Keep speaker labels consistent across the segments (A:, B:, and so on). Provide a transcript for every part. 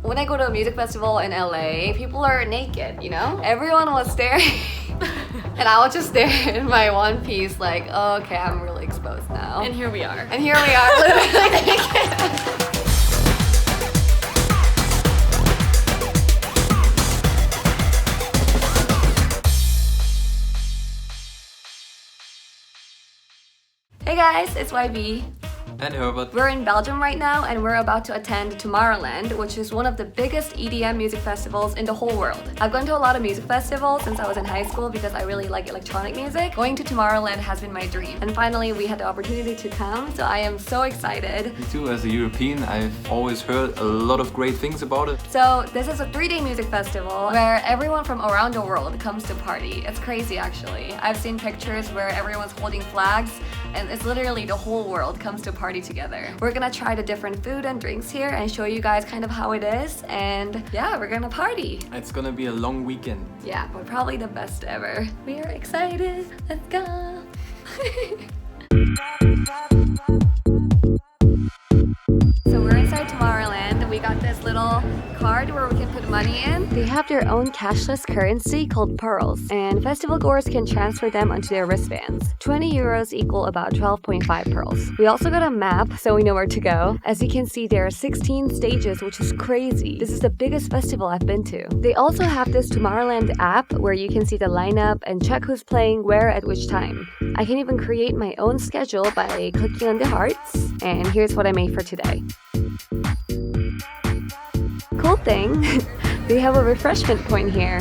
A: When I go to a music festival in LA, people are naked, you know? Everyone was staring. And I was just there in my one piece like, oh, okay, I'm really exposed now.
B: And here we are.
A: And here we are, literally naked. Hey guys, it's YB.
C: And Herbert.
A: We're in Belgium right now and we're about to attend Tomorrowland, which is one of the biggest EDM music festivals in the whole world. I've gone to a lot of music festivals since I was in high school because I really like electronic music. Going to Tomorrowland has been my dream. And finally we had the opportunity to come, so I am so excited.
C: Me too, as a European, I've always heard a lot of great things about it.
A: So this is a 3-day music festival where everyone from around the world comes to party. It's crazy actually. I've seen pictures where everyone's holding flags and it's literally the whole world comes to party together. We're gonna try the different food and drinks here and show you guys kind of how it is, and yeah, we're gonna party.
C: It's gonna be a long weekend.
A: Yeah, but probably the best ever. We are excited, let's go. So we're inside Tomorrowland. We got this little card where we can put money in. They have their own cashless currency called pearls, and festival goers can transfer them onto their wristbands. 20 euros equal about 12.5 pearls. We also got a map so we know where to go. As you can see, there are 16 stages, which is crazy. This is the biggest festival I've been to. They also have this Tomorrowland app where you can see the lineup and check who's playing where at which time. I can even create my own schedule by clicking on the hearts, and here's what I made for today. Cool thing, they have a refreshment point here.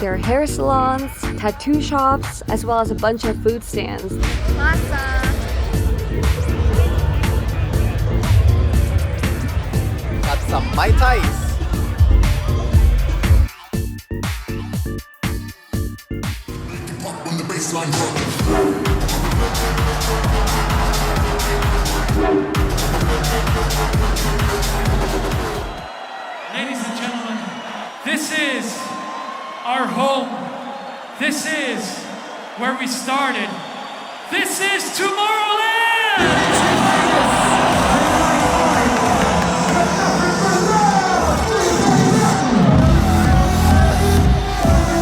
A: There are hair salons, tattoo shops, as well as a bunch of food stands. Masa.
C: Got some Mai Tais.
D: Ladies and gentlemen, this is our home. This is where we started. This is Tomorrowland!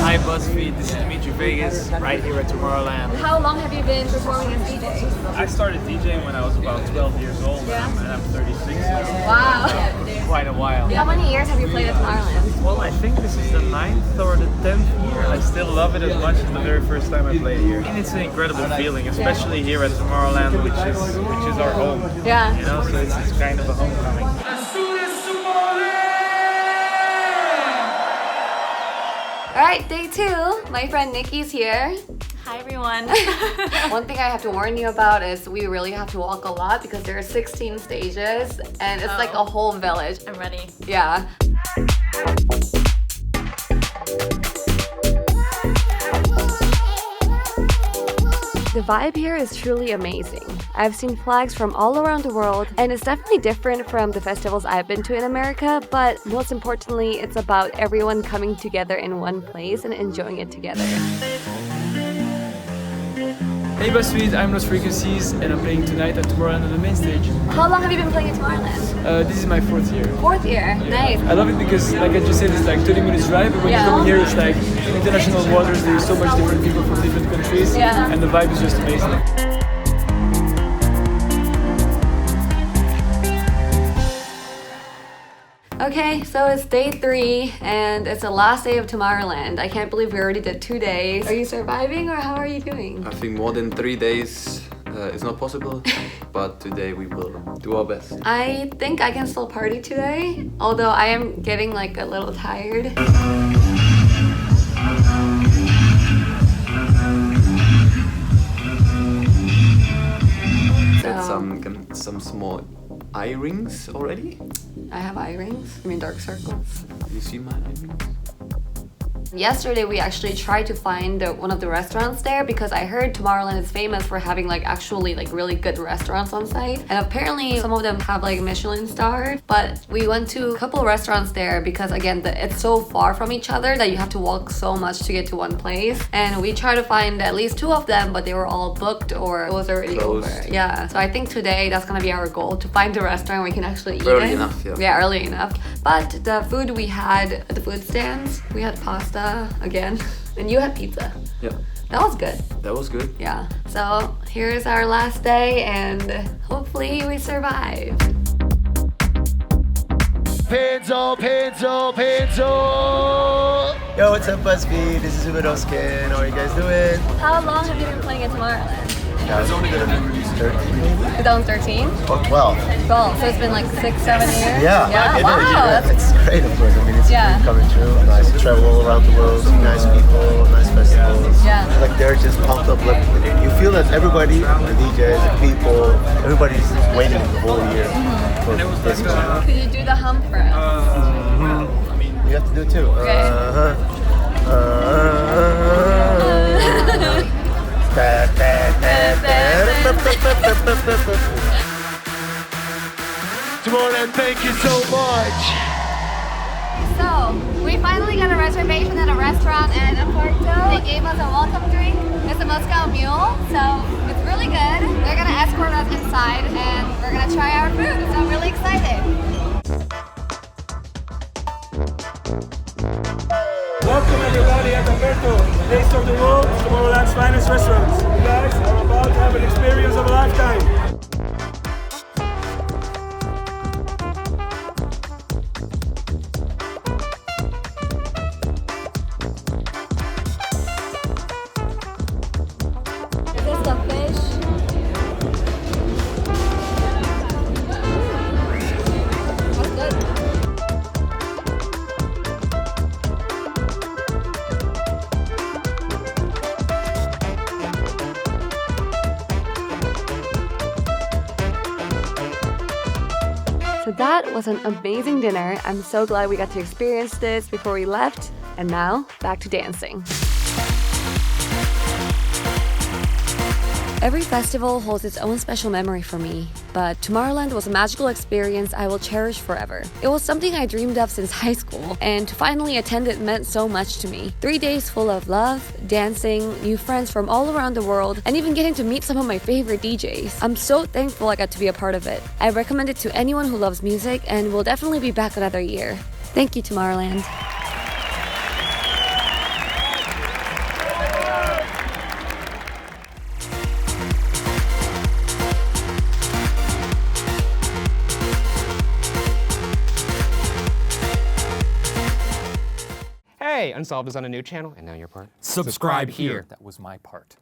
D: Hi BuzzFeed, this is DimitriVegas right here at Tomorrowland.
A: How long have you been performing as DJ?
D: I started DJing when I was about 12 years old, and I'm 36 now.
A: Wow.
D: Quite a while.
A: How many years have you played at Tomorrowland?
D: Well, I think this is the 9th or the 10th year. I still love it as much as the very first time I played here. And it's an incredible feeling, especially here at Tomorrowland, which is our home.
A: Yeah.
D: You know, so it's kind of a homecoming. As soon as Tomorrowland!
A: Alright, day 2. My friend Nikki's here.
B: Hi everyone.
A: One thing I have to warn you about is we really have to walk a lot because there are 16 stages and it's like a whole village.
B: I'm ready.
A: Yeah. The vibe here is truly amazing. I've seen flags from all around the world, and it's definitely different from the festivals I've been to in America, but most importantly, it's about everyone coming together in one place and enjoying it together.
E: Hey BuzzFeed, I'm Lost Frequencies and I'm playing tonight at Tomorrowland on the main stage.
A: How long have you been playing at Tomorrowland?
E: This is my 4th year.
A: 4th year? Nice.
E: I love it because, like I just said, it's like 30 minutes drive, but when you come here, it's like international waters, there's so much different people from different countries, and the vibe is just amazing.
A: Okay, so it's day 3 and it's the last day of Tomorrowland. I can't believe we already did 2 days. Are you surviving or how are you doing?
C: I think more than 3 days is not possible, but today we will do our best.
A: I think I can still party today, although I am getting like a little tired.
C: Got some small eye rings already.
A: I have eye rings. I mean dark circles.
C: You see my eye rings?
A: Yesterday we actually tried to find one of the restaurants there because I heard Tomorrowland is famous for having like actually like really good restaurants on site, and apparently some of them have like Michelin star. But we went to a couple restaurants there because again it's so far from each other that you have to walk so much to get to one place, and we tried to find at least 2 of them, but they were all booked or it was already
C: Closed.
A: over. Yeah, so I think today that's gonna be our goal, to find a restaurant we can actually eat
C: Early
A: in.
C: enough, yeah.
A: Yeah, early enough. But the food we had at the food stands, we had pasta again, and you had pizza.
C: Yeah,
A: That was good.
C: that was good.
A: Yeah. So here's our last day, and hopefully we survive.
B: Pencil. Yo, what's up, BuzzFeed? This is Ummet Ozcan. How are you guys doing?
A: How long have you been playing at Tomorrowland?
B: Yeah, it's only gonna be 13.
A: 2013?
B: Oh, 12.
A: 12. So it's been like 6-7 years?
B: Yeah, it
A: Wow.
B: is. It's great, of course. I mean, it's
A: Yeah.
B: coming true. Nice to travel all around the world, see nice people, nice festivals.
A: Yeah.
B: Like they're just pumped up. Like you feel that everybody, the DJs, the people, everybody's waiting the whole year for this moment.
A: Could you do the hump for us?
B: You have to do it too.
A: Okay.
B: Tomorrowland, thank you so much.
A: So, we finally got a reservation at a restaurant in Porto. They gave us a welcome drink. It's a Moscow Mule, so it's really good. They're gonna escort us inside and we're gonna try our food, so I'm really excited.
E: Welcome everybody at Umberto, taste of the world, Tomorrowland's finest restaurants. You guys are about to have an experience of a lifetime.
A: Is this the fish? That's good. So that was an amazing dinner. I'm so glad we got to experience this before we left. And now, back to dancing. Every festival holds its own special memory for me, but Tomorrowland was a magical experience I will cherish forever. It was something I dreamed of since high school, and to finally attend it meant so much to me. 3 days full of love, dancing, new friends from all around the world, and even getting to meet some of my favorite DJs. I'm so thankful I got to be a part of it. I recommend it to anyone who loves music and will definitely be back another year. Thank you, Tomorrowland.
F: Hey, Unsolved is on a new channel, and now your part.
G: Subscribe here. That was my part.